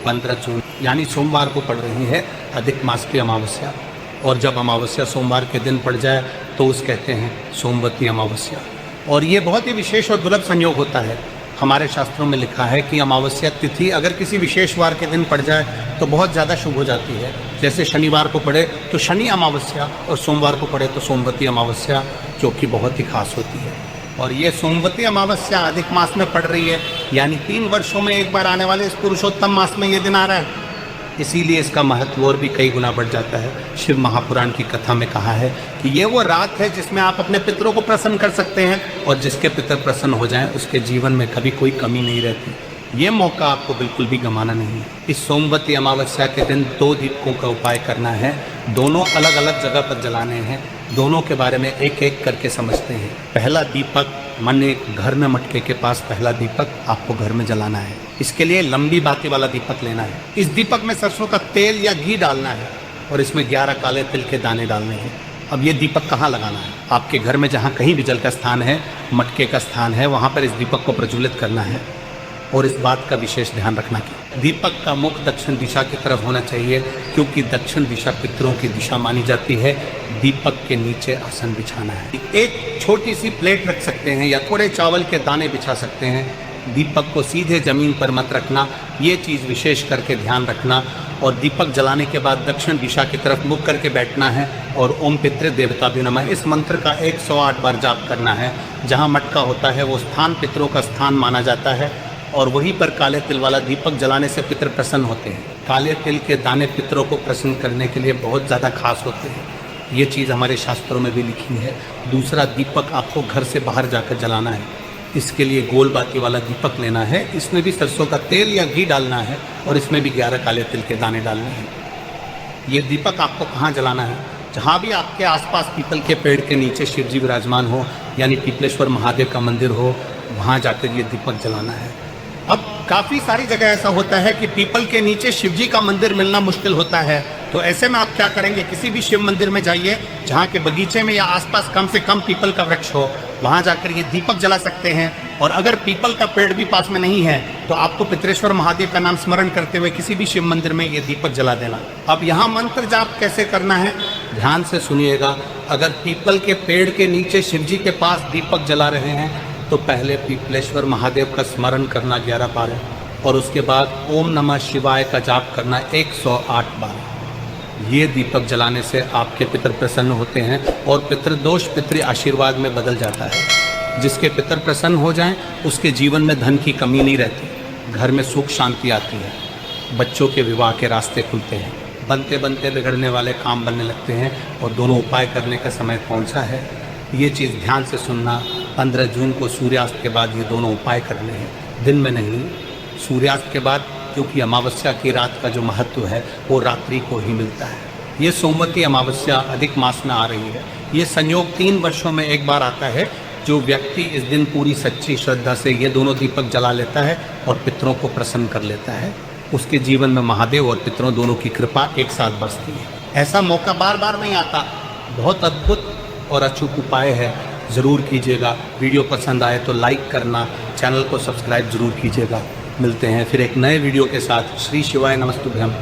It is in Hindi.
15 जून यानी सोमवार को पड़ रही है अधिक मास की अमावस्या। और जब अमावस्या सोमवार के दिन पड़ जाए तो उस कहते हैं सोमवती अमावस्या। और ये बहुत ही विशेष और दुर्लभ संयोग होता है। हमारे शास्त्रों में लिखा है कि अमावस्या तिथि अगर किसी विशेष वार के दिन पड़ जाए तो बहुत ज़्यादा शुभ हो जाती है। जैसे शनिवार को पड़े तो शनि अमावस्या और सोमवार को पड़े तो सोमवती अमावस्या, जो कि बहुत ही खास होती है। और ये सोमवती अमावस्या अधिक मास में पड़ रही है, यानी 3 वर्षों में एक बार आने वाले इस पुरुषोत्तम मास में ये दिन आ रहा है। इसीलिए इसका महत्व और भी कई गुना बढ़ जाता है। शिव महापुराण की कथा में कहा है कि ये वो रात है जिसमें आप अपने पितरों को प्रसन्न कर सकते हैं, और जिसके पितर प्रसन्न हो जाएं उसके जीवन में कभी कोई कमी नहीं रहती। ये मौका आपको बिल्कुल भी गंवाना नहीं है। इस सोमवती अमावस्या के दिन 2 दीपकों का उपाय करना है। दोनों अलग अलग जगह पर जलाने हैं। दोनों के बारे में एक एक करके समझते हैं। पहला दीपक माने घर में मटके के पास पहला दीपक आपको घर में जलाना है। इसके लिए लंबी बाती वाला दीपक लेना है। इस दीपक में सरसों का तेल या घी डालना है और इसमें 11 काले तिल के दाने डालने हैं। अब ये दीपक कहाँ लगाना है? आपके घर में जहाँ कहीं भी जल का स्थान है, मटके का स्थान है, वहाँ पर इस दीपक को प्रज्वलित करना है। और इस बात का विशेष ध्यान रखना कि दीपक का मुख दक्षिण दिशा की तरफ होना चाहिए, क्योंकि दक्षिण दिशा पितरों की दिशा मानी जाती है। दीपक के नीचे आसन बिछाना है। एक छोटी सी प्लेट रख सकते हैं या थोड़े चावल के दाने बिछा सकते हैं। दीपक को सीधे जमीन पर मत रखना, ये चीज़ विशेष करके ध्यान रखना। और दीपक जलाने के बाद दक्षिण दिशा की तरफ मुख करके बैठना है और ओम पितृ देवताभ्यो नमः इस मंत्र का 108 बार जाप करना है। जहाँ मटका होता है वो स्थान पितरों का स्थान माना जाता है, और वहीं पर काले तिल वाला दीपक जलाने से पितर प्रसन्न होते हैं। काले तिल के दाने पितरों को प्रसन्न करने के लिए बहुत ज़्यादा खास होते हैं। ये चीज़ हमारे शास्त्रों में भी लिखी है। दूसरा दीपक आपको घर से बाहर जाकर जलाना है। इसके लिए गोल बाती वाला दीपक लेना है। इसमें भी सरसों का तेल या घी डालना है और इसमें भी 11 काले तिल के दाने डालने हैं। ये दीपक आपको कहाँ जलाना है? जहाँ भी आपके आसपास पीपल के पेड़ के नीचे शिव जी विराजमान हो, यानी पीपलेश्वर महादेव का मंदिर हो, वहाँ जाकर ये दीपक जलाना है। अब काफ़ी सारी जगह ऐसा होता है कि पीपल के नीचे शिवजी का मंदिर मिलना मुश्किल होता है। तो ऐसे में आप क्या करेंगे, किसी भी शिव मंदिर में जाइए जहाँ के बगीचे में या आसपास कम से कम पीपल का वृक्ष हो, वहाँ जाकर ये दीपक जला सकते हैं। और अगर पीपल का पेड़ भी पास में नहीं है तो आपको पितरेश्वर महादेव का नाम स्मरण करते हुए किसी भी शिव मंदिर में ये दीपक जला देना। अब यहाँ मंत्र जाप कैसे करना है, ध्यान से सुनिएगा। अगर पीपल के पेड़ के नीचे शिवजी के पास दीपक जला रहे हैं तो पहले पीपलेश्वर महादेव का स्मरण करना 11 बार, और उसके बाद ओम नमः शिवाय का जाप करना 108 बार। ये दीपक जलाने से आपके पितर प्रसन्न होते हैं और पितृदोष पितृ आशीर्वाद में बदल जाता है। जिसके पितर प्रसन्न हो जाएं उसके जीवन में धन की कमी नहीं रहती, घर में सुख शांति आती है, बच्चों के विवाह के रास्ते खुलते हैं, बनते बनते बिगड़ने वाले काम बनने लगते हैं। और दोनों उपाय करने का समय कौन सा है, ये चीज़ ध्यान से सुनना। 15 जून को सूर्यास्त के बाद ये दोनों उपाय करने हैं, दिन में नहीं, सूर्यास्त के बाद, क्योंकि अमावस्या की रात का जो महत्व है वो रात्रि को ही मिलता है। ये सोमवती अमावस्या अधिक मास में आ रही है। ये संयोग 3 वर्षों में एक बार आता है। जो व्यक्ति इस दिन पूरी सच्ची श्रद्धा से ये दोनों दीपक जला लेता है और पितरों को प्रसन्न कर लेता है, उसके जीवन में महादेव और पितरों दोनों की कृपा एक साथ बरसती है। ऐसा मौका बार बार नहीं आता। बहुत अद्भुत और अचूक उपाय है, ज़रूर कीजिएगा। वीडियो पसंद आए तो लाइक करना, चैनल को सब्सक्राइब ज़रूर कीजिएगा। मिलते हैं फिर एक नए वीडियो के साथ। श्री शिवाय नमस्तुभ्यम।